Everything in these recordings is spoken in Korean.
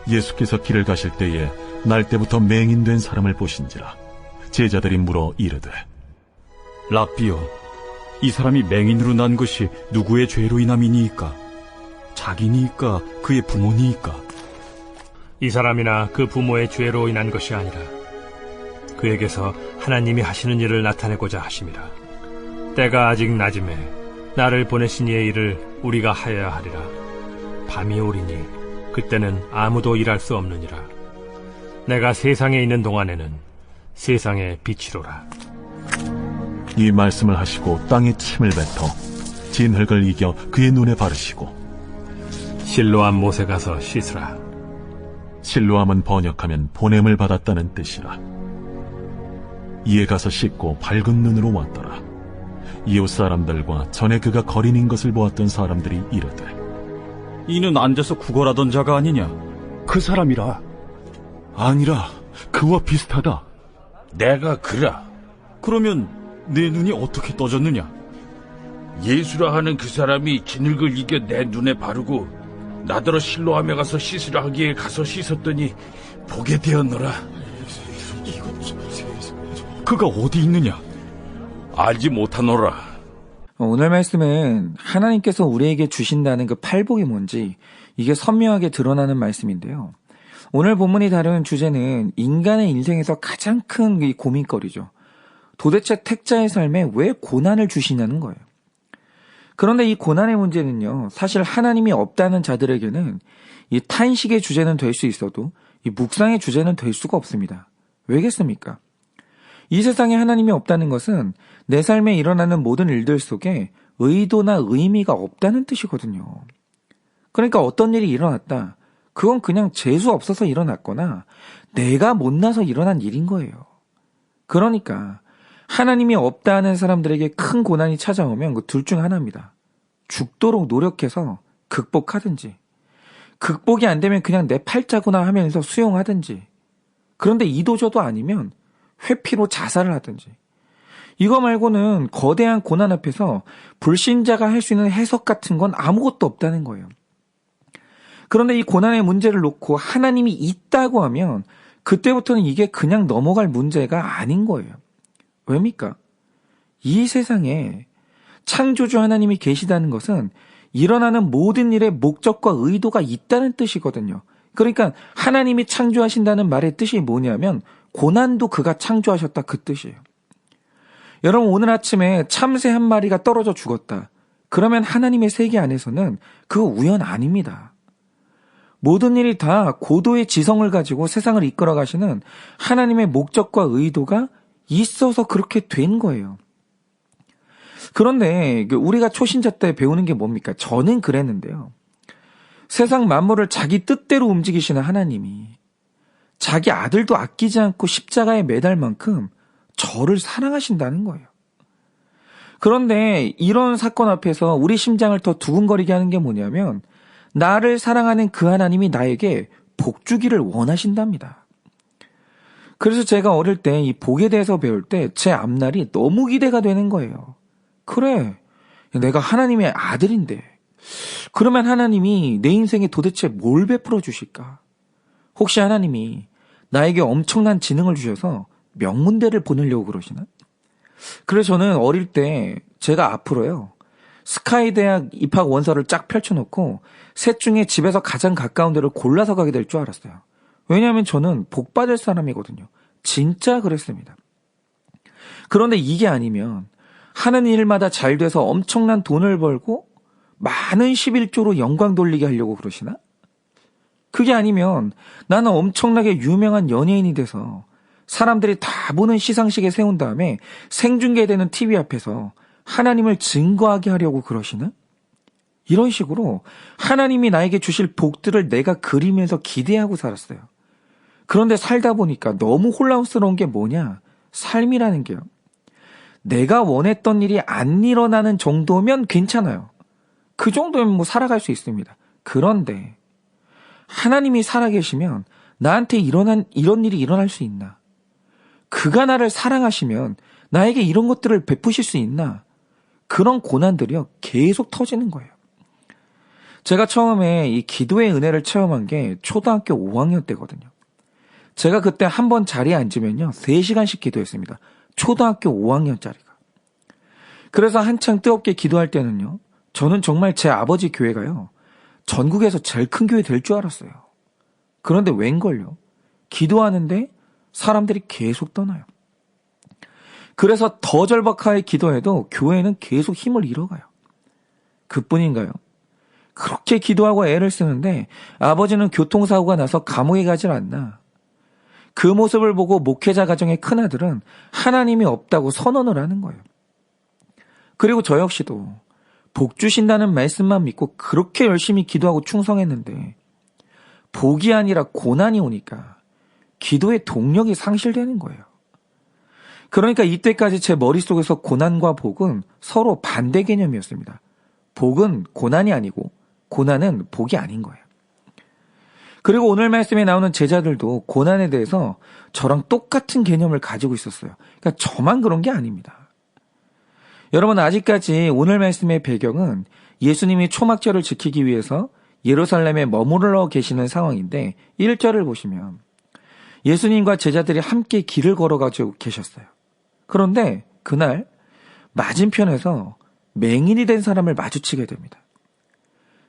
예수께서 길을 가실 때에 날때부터 맹인된 사람을 보신지라. 제자들이 물어 이르되, 랍비여, 이 사람이 맹인으로 난 것이 누구의 죄로 인함이니이까? 자기니이까 그의 부모니이까? 이 사람이나 그 부모의 죄로 인한 것이 아니라 그에게서 하나님이 하시는 일을 나타내고자 하심이라. 때가 아직 낮음에 나를 보내신 이의 일을 우리가 하여야 하리라. 밤이 오리니 그때는 아무도 일할 수 없느니라. 내가 세상에 있는 동안에는 세상의 빛이로라. 이 말씀을 하시고 땅에 침을 뱉어 진흙을 이겨 그의 눈에 바르시고, 실로암 못에 가서 씻으라. 실로암은 번역하면 보냄을 받았다는 뜻이라. 이에 가서 씻고 밝은 눈으로 왔더라. 이웃 사람들과 전에 그가 거린인 것을 보았던 사람들이 이르되, 이는 앉아서 구걸하던 자가 아니냐? 그 사람이라. 아니라 그와 비슷하다. 내가 그라. 그러면 내 눈이 어떻게 떠졌느냐? 예수라 하는 그 사람이 진흙을 이겨 내 눈에 바르고 나더러 실로암에 가서 씻으라 하기에 가서 씻었더니 보게 되었노라. 그가 어디 있느냐? 알지 못하노라. 오늘 말씀은 하나님께서 우리에게 주신다는 그 팔복이 뭔지 이게 선명하게 드러나는 말씀인데요. 오늘 본문이 다루는 주제는 인간의 인생에서 가장 큰 이 고민거리죠. 도대체 택자의 삶에 왜 고난을 주시냐는 거예요. 그런데 이 고난의 문제는요, 사실 하나님이 없다는 자들에게는 이 탄식의 주제는 될 수 있어도 이 묵상의 주제는 될 수가 없습니다. 왜겠습니까? 이 세상에 하나님이 없다는 것은 내 삶에 일어나는 모든 일들 속에 의도나 의미가 없다는 뜻이거든요. 그러니까 어떤 일이 일어났다, 그건 그냥 재수 없어서 일어났거나 내가 못나서 일어난 일인 거예요. 그러니까 하나님이 없다는 사람들에게 큰 고난이 찾아오면 그 둘 중 하나입니다. 죽도록 노력해서 극복하든지, 극복이 안 되면 그냥 내 팔자구나 하면서 수용하든지, 그런데 이도저도 아니면 회피로 자살을 하든지. 이거 말고는 거대한 고난 앞에서 불신자가 할 수 있는 해석 같은 건 아무것도 없다는 거예요. 그런데 이 고난의 문제를 놓고 하나님이 있다고 하면 그때부터는 이게 그냥 넘어갈 문제가 아닌 거예요. 왜입니까? 이 세상에 창조주 하나님이 계시다는 것은 일어나는 모든 일에 목적과 의도가 있다는 뜻이거든요. 그러니까 하나님이 창조하신다는 말의 뜻이 뭐냐면 고난도 그가 창조하셨다, 그 뜻이에요. 여러분, 오늘 아침에 참새 한 마리가 떨어져 죽었다. 그러면 하나님의 세계 안에서는 그거 우연 아닙니다. 모든 일이 다 고도의 지성을 가지고 세상을 이끌어 가시는 하나님의 목적과 의도가 있어서 그렇게 된 거예요. 그런데 우리가 초신자 때 배우는 게 뭡니까? 저는 그랬는데요. 세상 만물을 자기 뜻대로 움직이시는 하나님이 자기 아들도 아끼지 않고 십자가에 매달 만큼 저를 사랑하신다는 거예요. 그런데 이런 사건 앞에서 우리 심장을 더 두근거리게 하는 게 뭐냐면 나를 사랑하는 그 하나님이 나에게 복 주기를 원하신답니다. 그래서 제가 어릴 때 이 복에 대해서 배울 때 제 앞날이 너무 기대가 되는 거예요. 그래, 내가 하나님의 아들인데 그러면 하나님이 내 인생에 도대체 뭘 베풀어 주실까? 혹시 하나님이 나에게 엄청난 지능을 주셔서 명문대를 보내려고 그러시나? 그래서 저는 어릴 때 제가 앞으로요, 스카이 대학 입학 원서를 쫙 펼쳐놓고 셋 중에 집에서 가장 가까운 데를 골라서 가게 될 줄 알았어요. 왜냐하면 저는 복 받을 사람이거든요. 진짜 그랬습니다. 그런데 이게 아니면 하는 일마다 잘 돼서 엄청난 돈을 벌고 많은 11조로 영광 돌리게 하려고 그러시나? 그게 아니면 나는 엄청나게 유명한 연예인이 돼서 사람들이 다 보는 시상식에 세운 다음에 생중계되는 TV 앞에서 하나님을 증거하게 하려고 그러시나? 이런 식으로 하나님이 나에게 주실 복들을 내가 그리면서 기대하고 살았어요. 그런데 살다 보니까 너무 혼란스러운 게 뭐냐? 삶이라는 게요. 내가 원했던 일이 안 일어나는 정도면 괜찮아요. 그 정도면 뭐 살아갈 수 있습니다. 그런데 하나님이 살아계시면 나한테 이런 일이 일어날 수 있나? 그가 나를 사랑하시면 나에게 이런 것들을 베푸실 수 있나? 그런 고난들이요, 계속 터지는 거예요. 제가 처음에 이 기도의 은혜를 체험한 게 초등학교 5학년 때거든요. 제가 그때 한 번 자리에 앉으면요 3시간씩 기도했습니다. 초등학교 5학년짜리가. 그래서 한창 뜨겁게 기도할 때는요, 저는 정말 제 아버지 교회가요, 전국에서 제일 큰 교회 될 줄 알았어요. 그런데 웬걸요? 기도하는데 사람들이 계속 떠나요. 그래서 더 절박하게 기도해도 교회는 계속 힘을 잃어가요. 그뿐인가요? 그렇게 기도하고 애를 쓰는데 아버지는 교통사고가 나서 감옥에 가질 않나. 그 모습을 보고 목회자 가정의 큰아들은 하나님이 없다고 선언을 하는 거예요. 그리고 저 역시도 복 주신다는 말씀만 믿고 그렇게 열심히 기도하고 충성했는데 복이 아니라 고난이 오니까 기도의 동력이 상실되는 거예요. 그러니까 이때까지 제 머릿속에서 고난과 복은 서로 반대 개념이었습니다. 복은 고난이 아니고 고난은 복이 아닌 거예요. 그리고 오늘 말씀에 나오는 제자들도 고난에 대해서 저랑 똑같은 개념을 가지고 있었어요. 그러니까 저만 그런 게 아닙니다. 여러분, 아직까지 오늘 말씀의 배경은 예수님이 초막절을 지키기 위해서 예루살렘에 머무르러 계시는 상황인데 1절을 보시면 예수님과 제자들이 함께 길을 걸어가지고 계셨어요. 그런데 그날 맞은편에서 맹인이 된 사람을 마주치게 됩니다.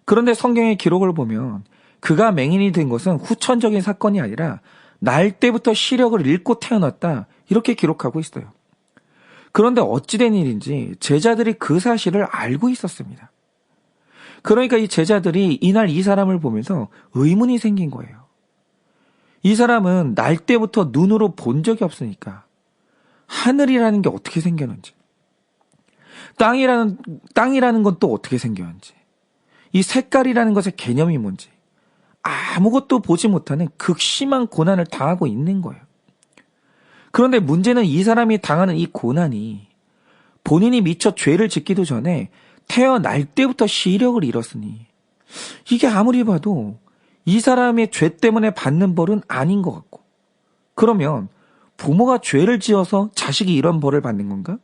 그런데 성경의 기록을 보면 그가 맹인이 된 것은 후천적인 사건이 아니라 날 때부터 시력을 잃고 태어났다, 이렇게 기록하고 있어요. 그런데 어찌된 일인지 제자들이 그 사실을 알고 있었습니다. 그러니까 이 제자들이 이날 이 사람을 보면서 의문이 생긴 거예요. 이 사람은 날 때부터 눈으로 본 적이 없으니까 하늘이라는 게 어떻게 생겼는지, 땅이라는 건 또 어떻게 생겼는지, 이 색깔이라는 것의 개념이 뭔지 아무것도 보지 못하는 극심한 고난을 당하고 있는 거예요. 그런데 문제는 이 사람이 당하는 이 고난이 본인이 미처 죄를 짓기도 전에 태어날 때부터 시력을 잃었으니 이게 아무리 봐도 이 사람의 죄 때문에 받는 벌은 아닌 것 같고, 그러면 부모가 죄를 지어서 자식이 이런 벌을 받는 건가?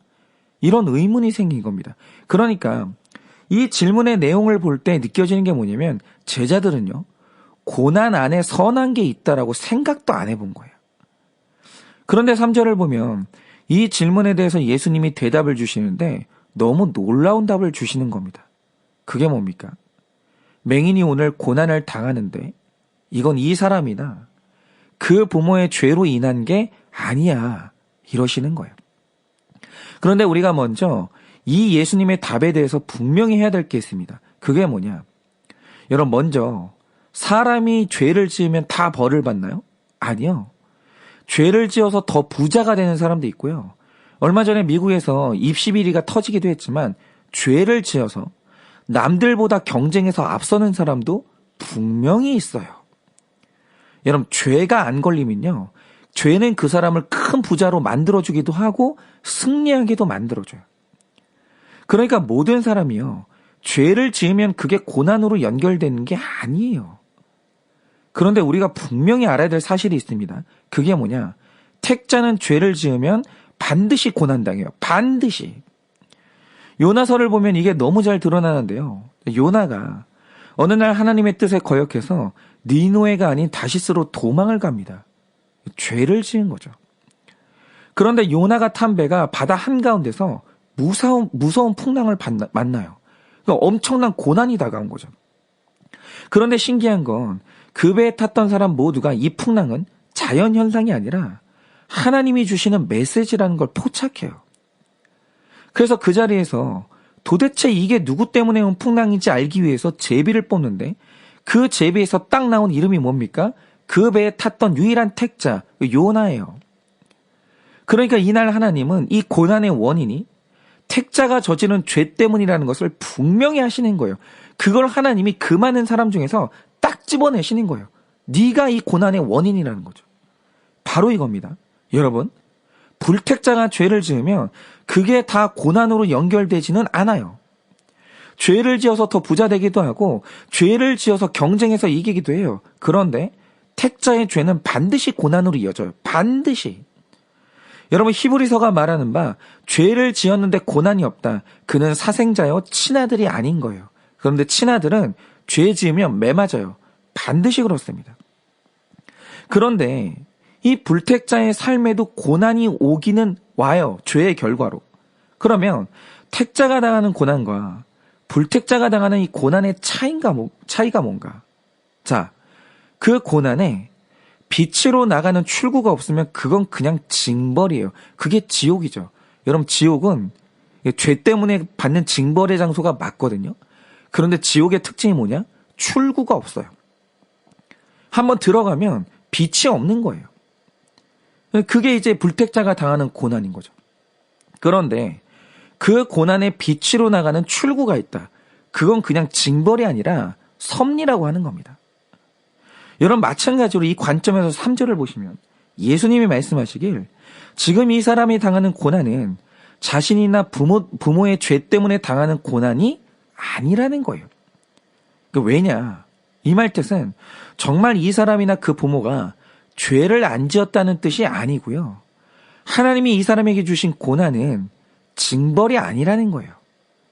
이런 의문이 생긴 겁니다. 그러니까 이 질문의 내용을 볼 때 느껴지는 게 뭐냐면 제자들은요, 고난 안에 선한 게 있다라고 생각도 안 해본 거예요. 그런데 3절을 보면 이 질문에 대해서 예수님이 대답을 주시는데 너무 놀라운 답을 주시는 겁니다. 그게 뭡니까? 맹인이 오늘 고난을 당하는데 이건 이 사람이나 그 부모의 죄로 인한 게 아니야, 이러시는 거예요. 그런데 우리가 먼저 이 예수님의 답에 대해서 분명히 해야 될 게 있습니다. 그게 뭐냐? 여러분, 먼저 사람이 죄를 지으면 다 벌을 받나요? 아니요. 죄를 지어서 더 부자가 되는 사람도 있고요. 얼마 전에 미국에서 입시 비리가 터지기도 했지만 죄를 지어서 남들보다 경쟁에서 앞서는 사람도 분명히 있어요. 여러분, 죄가 안 걸리면요, 죄는 그 사람을 큰 부자로 만들어주기도 하고 승리하게도 만들어줘요. 그러니까 모든 사람이요, 죄를 지으면 그게 고난으로 연결되는 게 아니에요. 그런데 우리가 분명히 알아야 될 사실이 있습니다. 그게 뭐냐? 택자는 죄를 지으면 반드시 고난당해요. 반드시. 요나서를 보면 이게 너무 잘 드러나는데요. 요나가 어느 날 하나님의 뜻에 거역해서 니느웨가 아닌 다시스로 도망을 갑니다. 죄를 지은 거죠. 그런데 요나가 탄 배가 바다 한가운데서 무서운 풍랑을 만나요. 그러니까 엄청난 고난이 다가온 거죠. 그런데 신기한 건 그 배에 탔던 사람 모두가 이 풍랑은 자연현상이 아니라 하나님이 주시는 메시지라는 걸 포착해요. 그래서 그 자리에서 도대체 이게 누구 때문에 온 풍랑인지 알기 위해서 제비를 뽑는데 그 제비에서 딱 나온 이름이 뭡니까? 그 배에 탔던 유일한 택자, 요나예요. 그러니까 이날 하나님은 이 고난의 원인이 택자가 저지른 죄 때문이라는 것을 분명히 하시는 거예요. 그걸 하나님이 그 많은 사람 중에서 딱 집어내시는 거예요. 네가 이 고난의 원인이라는 거죠. 바로 이겁니다. 여러분, 불택자가 죄를 지으면 그게 다 고난으로 연결되지는 않아요. 죄를 지어서 더 부자 되기도 하고 죄를 지어서 경쟁해서 이기기도 해요. 그런데 택자의 죄는 반드시 고난으로 이어져요. 반드시. 여러분, 히브리서가 말하는 바 죄를 지었는데 고난이 없다. 그는 사생자요 친아들이 아닌 거예요. 그런데 친아들은 죄 지으면 매 맞아요. 반드시 그렇습니다. 그런데 이 불택자의 삶에도 고난이 오기는 와요. 죄의 결과로. 그러면 택자가 당하는 고난과 불택자가 당하는 이 고난의 차이가 뭔가? 자, 그 고난에 빛으로 나가는 출구가 없으면 그건 그냥 징벌이에요. 그게 지옥이죠. 여러분, 지옥은 죄 때문에 받는 징벌의 장소가 맞거든요. 그런데 지옥의 특징이 뭐냐? 출구가 없어요. 한번 들어가면 빛이 없는 거예요. 그게 이제 불택자가 당하는 고난인 거죠. 그런데 그 고난의 빛으로 나가는 출구가 있다. 그건 그냥 징벌이 아니라 섭리라고 하는 겁니다. 여러분, 마찬가지로 이 관점에서 3절을 보시면 예수님이 말씀하시길 지금 이 사람이 당하는 고난은 자신이나 부모의 죄 때문에 당하는 고난이 아니라는 거예요. 왜냐? 이 말 뜻은 정말 이 사람이나 그 부모가 죄를 안 지었다는 뜻이 아니고요. 하나님이 이 사람에게 주신 고난은 징벌이 아니라는 거예요.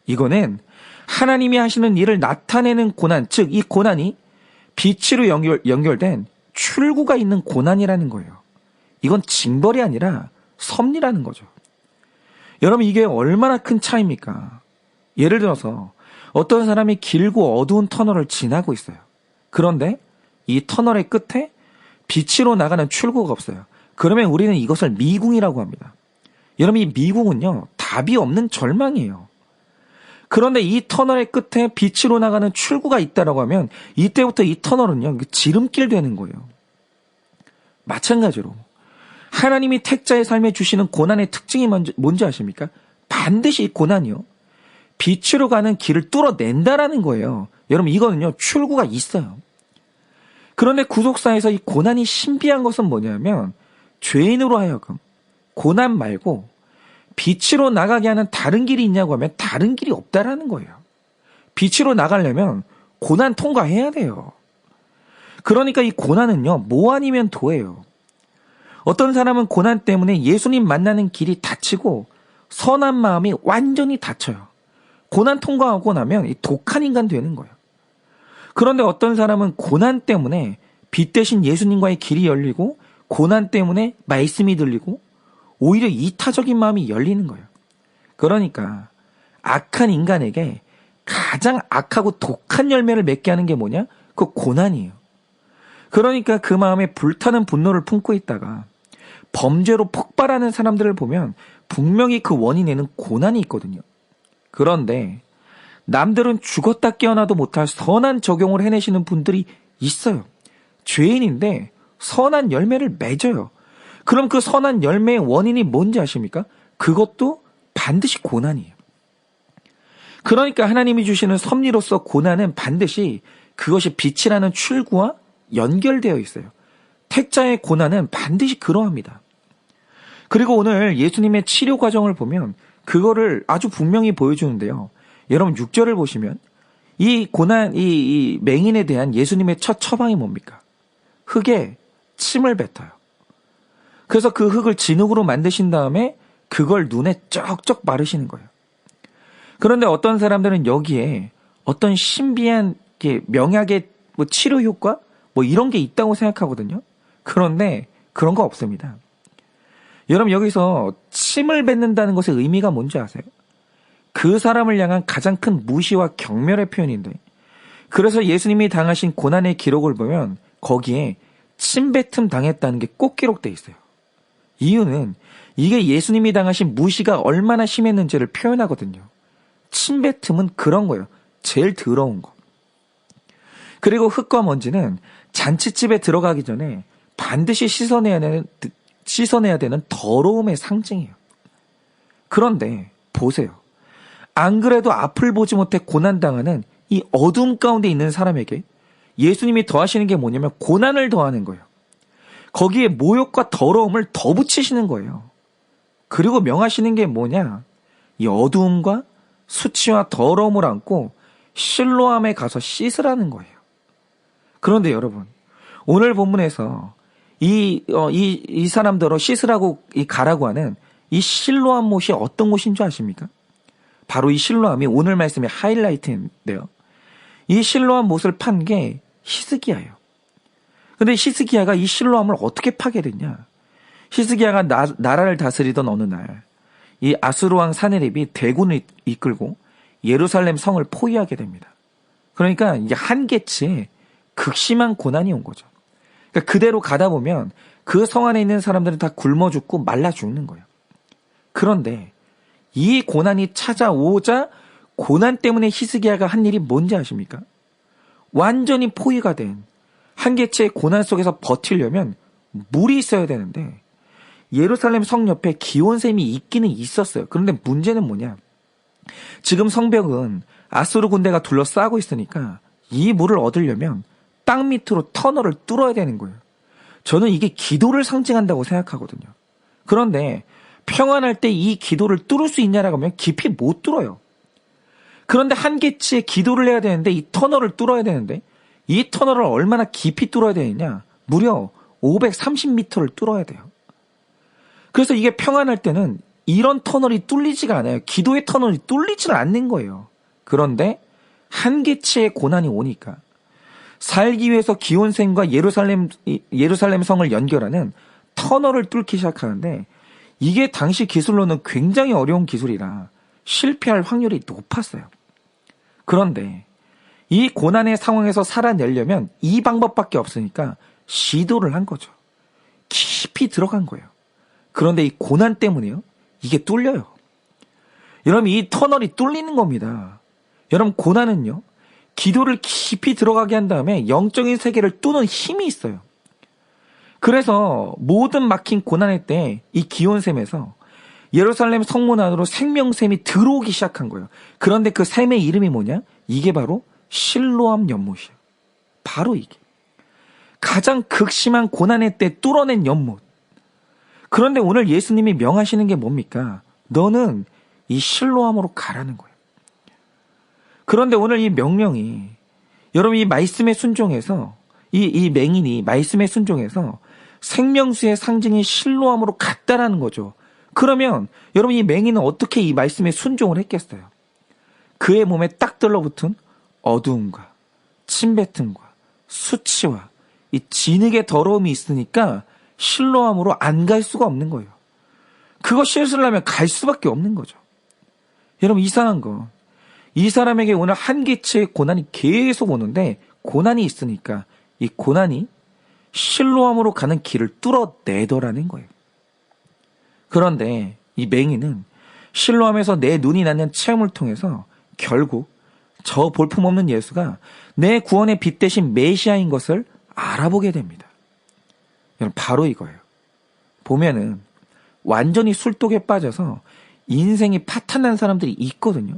이거는 하나님이 하시는 일을 나타내는 고난, 즉 이 고난이 빛으로 연결된 출구가 있는 고난이라는 거예요. 이건 징벌이 아니라 섭리라는 거죠. 여러분, 이게 얼마나 큰 차이입니까? 예를 들어서 어떤 사람이 길고 어두운 터널을 지나고 있어요. 그런데 이 터널의 끝에 빛으로 나가는 출구가 없어요. 그러면 우리는 이것을 미궁이라고 합니다. 여러분, 이 미궁은요, 답이 없는 절망이에요. 그런데 이 터널의 끝에 빛으로 나가는 출구가 있다라고 하면 이때부터 이 터널은요, 지름길 되는 거예요. 마찬가지로 하나님이 택자의 삶에 주시는 고난의 특징이 뭔지 아십니까? 반드시 이 고난이요, 빛으로 가는 길을 뚫어낸다라는 거예요. 여러분, 이거는요, 출구가 있어요. 그런데 구속사에서 이 고난이 신비한 것은 뭐냐면 죄인으로 하여금 고난 말고 빛으로 나가게 하는 다른 길이 있냐고 하면 다른 길이 없다라는 거예요. 빛으로 나가려면 고난 통과해야 돼요. 그러니까 이 고난은요, 뭐 아니면 도예요. 어떤 사람은 고난 때문에 예수님 만나는 길이 닫히고 선한 마음이 완전히 닫혀요. 고난 통과하고 나면 이 독한 인간 되는 거예요. 그런데 어떤 사람은 고난 때문에 빛 대신 예수님과의 길이 열리고 고난 때문에 말씀이 들리고 오히려 이타적인 마음이 열리는 거예요. 그러니까 악한 인간에게 가장 악하고 독한 열매를 맺게 하는 게 뭐냐? 그 고난이에요. 그러니까 그 마음에 불타는 분노를 품고 있다가 범죄로 폭발하는 사람들을 보면 분명히 그 원인에는 고난이 있거든요. 그런데 남들은 죽었다 깨어나도 못할 선한 적용을 해내시는 분들이 있어요. 죄인인데 선한 열매를 맺어요. 그럼 그 선한 열매의 원인이 뭔지 아십니까? 그것도 반드시 고난이에요. 그러니까 하나님이 주시는 섭리로서 고난은 반드시 그것이 빛이라는 출구와 연결되어 있어요. 택자의 고난은 반드시 그러합니다. 그리고 오늘 예수님의 치료 과정을 보면 그거를 아주 분명히 보여주는데요. 여러분 6절을 보시면 이 고난, 이 맹인에 대한 예수님의 첫 처방이 뭡니까? 흙에 침을 뱉어요. 그래서 그 흙을 진흙으로 만드신 다음에 그걸 눈에 쩍쩍 바르시는 거예요. 그런데 어떤 사람들은 여기에 어떤 신비한 명약의 치료 효과 이런 게 있다고 생각하거든요. 그런데 그런 거 없습니다. 여러분 여기서 침을 뱉는다는 것의 의미가 뭔지 아세요? 그 사람을 향한 가장 큰 무시와 경멸의 표현인데, 그래서 예수님이 당하신 고난의 기록을 보면 거기에 침뱉음 당했다는 게 꼭 기록돼 있어요. 이유는 이게 예수님이 당하신 무시가 얼마나 심했는지를 표현하거든요. 침뱉음은 그런 거예요. 제일 더러운 거. 그리고 흙과 먼지는 잔치집에 들어가기 전에 반드시 씻어내야 되는 더러움의 상징이에요. 그런데 보세요. 안 그래도 앞을 보지 못해 고난당하는 이 어둠 가운데 있는 사람에게 예수님이 더하시는 게 뭐냐면 고난을 더하는 거예요. 거기에 모욕과 더러움을 더 붙이시는 거예요. 그리고 명하시는 게 뭐냐? 이 어두움과 수치와 더러움을 안고 실로암에 가서 씻으라는 거예요. 그런데 여러분, 오늘 본문에서 이 사람들을 씻으라고 가라고 하는 이 실로암 못이 어떤 곳인 줄 아십니까? 바로 이 실로암이 오늘 말씀의 하이라이트인데요. 이 실로암 못을 판 게 히스기야예요. 근데 히스기야가 이 실로암을 어떻게 파게 됐냐? 히스기야가 나라를 다스리던 어느 날 이 아수르 왕 사네립이 대군을 이끌고 예루살렘 성을 포위하게 됩니다. 그러니까 이게 한계치에 극심한 고난이 온 거죠. 그러니까 그대로 가다 보면 그 성 안에 있는 사람들은 다 굶어 죽고 말라 죽는 거예요. 그런데 이 고난이 찾아오자 고난 때문에 히스기야가 한 일이 뭔지 아십니까? 완전히 포위가 된 한계치의 고난 속에서 버티려면 물이 있어야 되는데 예루살렘 성 옆에 기온샘이 있기는 있었어요. 그런데 문제는 뭐냐? 지금 성벽은 아수르 군대가 둘러싸고 있으니까 이 물을 얻으려면 땅 밑으로 터널을 뚫어야 되는 거예요. 저는 이게 기도를 상징한다고 생각하거든요. 그런데 평안할 때 이 기도를 뚫을 수 있냐라고 하면 깊이 못 뚫어요. 그런데 한계치에 기도를 해야 되는데 이 터널을 뚫어야 되는데 이 터널을 얼마나 깊이 뚫어야 되느냐? 무려 530m를 뚫어야 돼요. 그래서 이게 평안할 때는 이런 터널이 뚫리지가 않아요. 기도의 터널이 뚫리지는 않는 거예요. 그런데 한계치의 고난이 오니까 살기 위해서 기온샘과 예루살렘 성을 연결하는 터널을 뚫기 시작하는데 이게 당시 기술로는 굉장히 어려운 기술이라 실패할 확률이 높았어요. 그런데 이 고난의 상황에서 살아내려면 이 방법밖에 없으니까 시도를 한 거죠. 깊이 들어간 거예요. 그런데 이 고난 때문에요. 이게 뚫려요. 여러분 이 터널이 뚫리는 겁니다. 여러분 고난은요. 기도를 깊이 들어가게 한 다음에 영적인 세계를 뚫는 힘이 있어요. 그래서 모든 막힌 고난의 때 이 기온샘에서 예루살렘 성문 안으로 생명샘이 들어오기 시작한 거예요. 그런데 그 샘의 이름이 뭐냐? 이게 바로 실로암 연못이에요. 바로 이게. 가장 극심한 고난의 때 뚫어낸 연못. 그런데 오늘 예수님이 명하시는 게 뭡니까? 너는 이 실로암으로 가라는 거예요. 그런데 오늘 이 명령이 여러분 이 말씀에 순종해서 이 맹인이 말씀에 순종해서 생명수의 상징인 실로암으로 갔다라는 거죠. 그러면 여러분 이 맹인은 어떻게 이 말씀에 순종을 했겠어요? 그의 몸에 딱 들러붙은 어두움과 침뱉음과 수치와 이 진흙의 더러움이 있으니까 실로암으로 안 갈 수가 없는 거예요. 그거 씻으려면 갈 수밖에 없는 거죠. 여러분 이상한 건 이 사람에게 오늘 한계치의 고난이 계속 오는데 고난이 있으니까 이 고난이 실로암으로 가는 길을 뚫어내더라는 거예요. 그런데 이 맹인은 실로암에서 내 눈이 낳는 체험을 통해서 결국 저 볼품없는 예수가 내 구원의 빛 대신 메시아인 것을 알아보게 됩니다. 여러분 바로 이거예요. 보면은 완전히 술독에 빠져서 인생이 파탄난 사람들이 있거든요.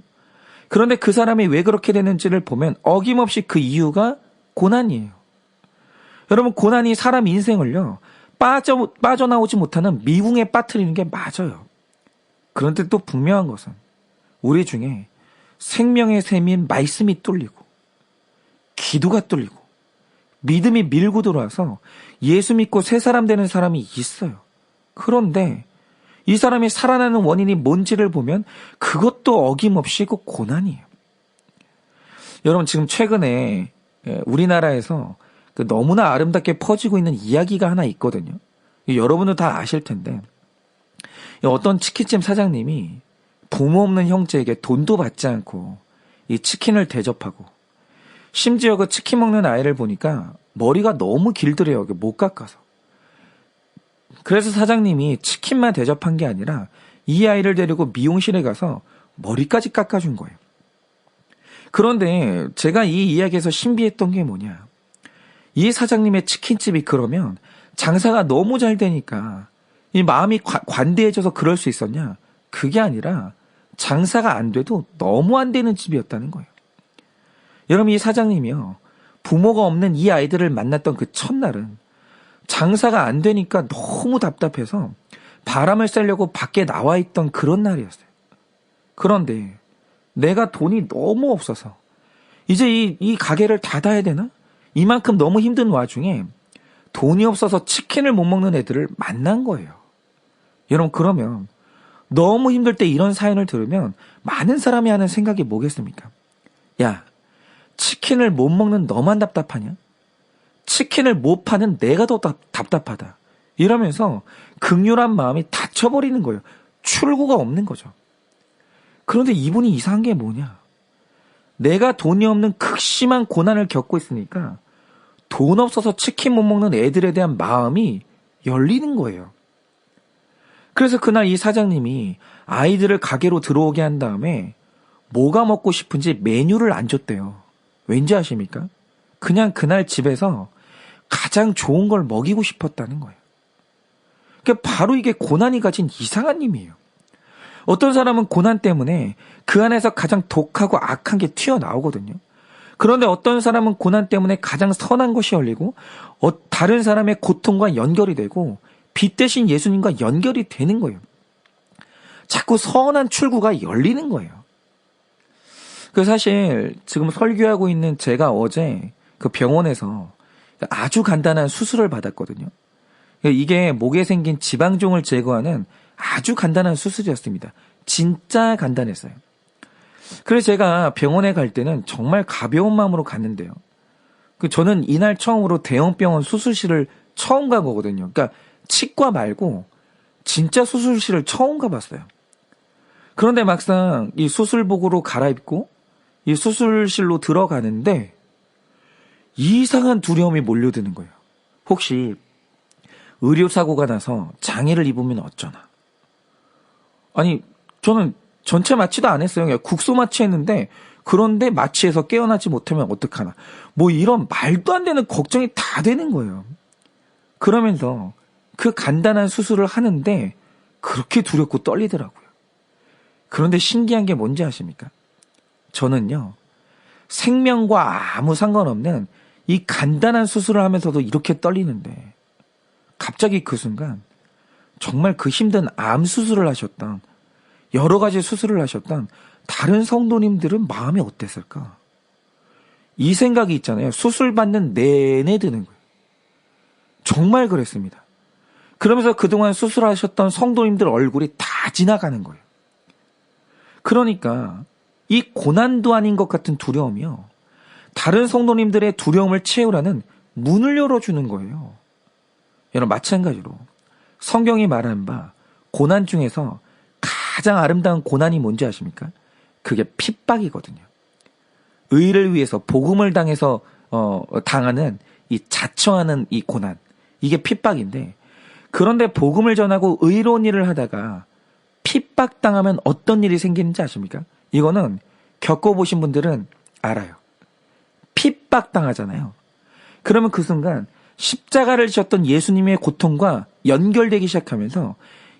그런데 그 사람이 왜 그렇게 되는지를 보면 어김없이 그 이유가 고난이에요. 여러분 고난이 사람 인생을요 빠져나오지 못하는 미궁에 빠뜨리는 게 맞아요. 그런데 또 분명한 것은 우리 중에 생명의 샘인 말씀이 뚫리고 기도가 뚫리고 믿음이 밀고 들어와서 예수 믿고 새 사람 되는 사람이 있어요. 그런데 이 사람이 살아나는 원인이 뭔지를 보면 그것도 어김없이 그 고난이에요. 여러분 지금 최근에 우리나라에서 그 너무나 아름답게 퍼지고 있는 이야기가 하나 있거든요. 여러분도 다 아실 텐데 어떤 치킨집 사장님이 부모 없는 형제에게 돈도 받지 않고 이 치킨을 대접하고 심지어 그 치킨 먹는 아이를 보니까 머리가 너무 길더래요. 못 깎아서. 그래서 사장님이 치킨만 대접한 게 아니라 이 아이를 데리고 미용실에 가서 머리까지 깎아준 거예요. 그런데 제가 이 이야기에서 신비했던 게 뭐냐. 이 사장님의 치킨집이 그러면 장사가 너무 잘 되니까 이 마음이 관대해져서 그럴 수 있었냐? 그게 아니라 장사가 안 돼도 너무 안 되는 집이었다는 거예요. 여러분 이 사장님이요. 부모가 없는 이 아이들을 만났던 그 첫날은 장사가 안 되니까 너무 답답해서 바람을 쐬려고 밖에 나와 있던 그런 날이었어요. 그런데 내가 돈이 너무 없어서 이제 이 가게를 닫아야 되나? 이만큼 너무 힘든 와중에 돈이 없어서 치킨을 못 먹는 애들을 만난 거예요. 여러분 그러면 너무 힘들 때 이런 사연을 들으면 많은 사람이 하는 생각이 뭐겠습니까? 야, 치킨을 못 먹는 너만 답답하냐? 치킨을 못 파는 내가 더 답답하다. 이러면서 극렬한 마음이 닫혀버리는 거예요. 출구가 없는 거죠. 그런데 이분이 이상한 게 뭐냐? 내가 돈이 없는 극심한 고난을 겪고 있으니까 돈 없어서 치킨 못 먹는 애들에 대한 마음이 열리는 거예요. 그래서 그날 이 사장님이 아이들을 가게로 들어오게 한 다음에 뭐가 먹고 싶은지 메뉴를 안 줬대요. 왠지 아십니까? 그냥 그날 집에서 가장 좋은 걸 먹이고 싶었다는 거예요. 그러니까 바로 이게 고난이 가진 이상한 힘이에요. 어떤 사람은 고난 때문에 그 안에서 가장 독하고 악한 게 튀어나오거든요. 그런데 어떤 사람은 고난 때문에 가장 선한 것이 열리고 다른 사람의 고통과 연결이 되고 빛 대신 예수님과 연결이 되는 거예요. 자꾸 선한 출구가 열리는 거예요. 그 사실 지금 설교하고 있는 제가 어제 그 병원에서 아주 간단한 수술을 받았거든요. 이게 목에 생긴 지방종을 제거하는 아주 간단한 수술이었습니다. 진짜 간단했어요. 그래서 제가 병원에 갈 때는 정말 가벼운 마음으로 갔는데요. 저는 이날 처음으로 대형병원 수술실을 처음 간 거거든요. 그러니까 치과 말고 진짜 수술실을 처음 가봤어요. 그런데 막상 이 수술복으로 갈아입고 이 수술실로 들어가는데 이상한 두려움이 몰려드는 거예요. 혹시 의료사고가 나서 장애를 입으면 어쩌나? 아니, 저는 전체 마취도 안 했어요. 그냥 국소 마취했는데 그런데 마취해서 깨어나지 못하면 어떡하나? 뭐 이런 말도 안 되는 걱정이 다 되는 거예요. 그러면서 그 간단한 수술을 하는데 그렇게 두렵고 떨리더라고요. 그런데 신기한 게 뭔지 아십니까? 저는요, 생명과 아무 상관없는 이 간단한 수술을 하면서도 이렇게 떨리는데 갑자기 그 순간 정말 그 힘든 암 수술을 하셨던 여러 가지 수술을 하셨던 다른 성도님들은 마음이 어땠을까? 이 생각이 있잖아요. 수술 받는 내내 드는 거예요. 정말 그랬습니다. 그러면서 그동안 수술하셨던 성도님들 얼굴이 다 지나가는 거예요. 그러니까 이 고난도 아닌 것 같은 두려움이요. 다른 성도님들의 두려움을 채우라는 문을 열어주는 거예요. 여러분 마찬가지로 성경이 말하는 바 고난 중에서 가장 아름다운 고난이 뭔지 아십니까? 그게 핍박이거든요. 의를 위해서 복음을 당해서 당하는 이 자처하는 이 고난, 이게 핍박인데, 그런데 복음을 전하고 의로운 일을 하다가 핍박당하면 어떤 일이 생기는지 아십니까? 이거는 겪어보신 분들은 알아요. 핍박당하잖아요. 그러면 그 순간 십자가를 지셨던 예수님의 고통과 연결되기 시작하면서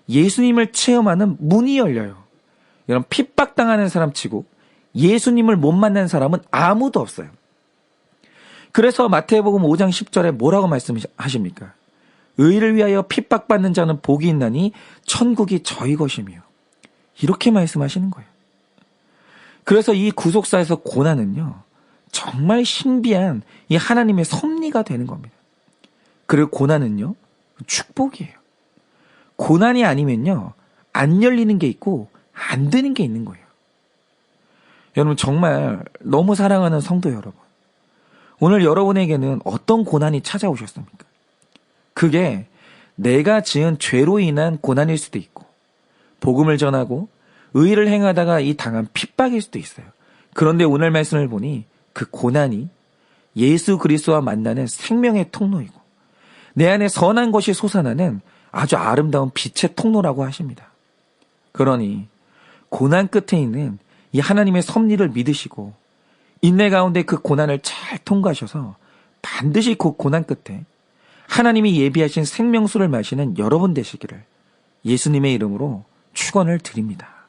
예수님을 체험하는 문이 열려요. 이런 핍박당하는 사람 치고 예수님을 못 만난 사람은 아무도 없어요. 그래서 마태복음 5장 10절에 뭐라고 말씀하십니까? 의를 위하여 핍박받는 자는 복이 있나니 천국이 저희 것이며, 이렇게 말씀하시는 거예요. 그래서 이 구속사에서 고난은요, 정말 신비한 이 하나님의 섭리가 되는 겁니다. 그리고 고난은요, 축복이에요. 고난이 아니면요, 안 열리는 게 있고 안 되는 게 있는 거예요. 여러분 정말 너무 사랑하는 성도 여러분, 오늘 여러분에게는 어떤 고난이 찾아오셨습니까? 그게 내가 지은 죄로 인한 고난일 수도 있고, 복음을 전하고 의를 행하다가 이 당한 핍박일 수도 있어요. 그런데 오늘 말씀을 보니 그 고난이 예수 그리스도와 만나는 생명의 통로이고 내 안에 선한 것이 솟아나는 아주 아름다운 빛의 통로라고 하십니다. 그러니 고난 끝에 있는 이 하나님의 섭리를 믿으시고 인내 가운데 그 고난을 잘 통과하셔서 반드시 그 고난 끝에 하나님이 예비하신 생명수를 마시는 여러분 되시기를 예수님의 이름으로 축원을 드립니다.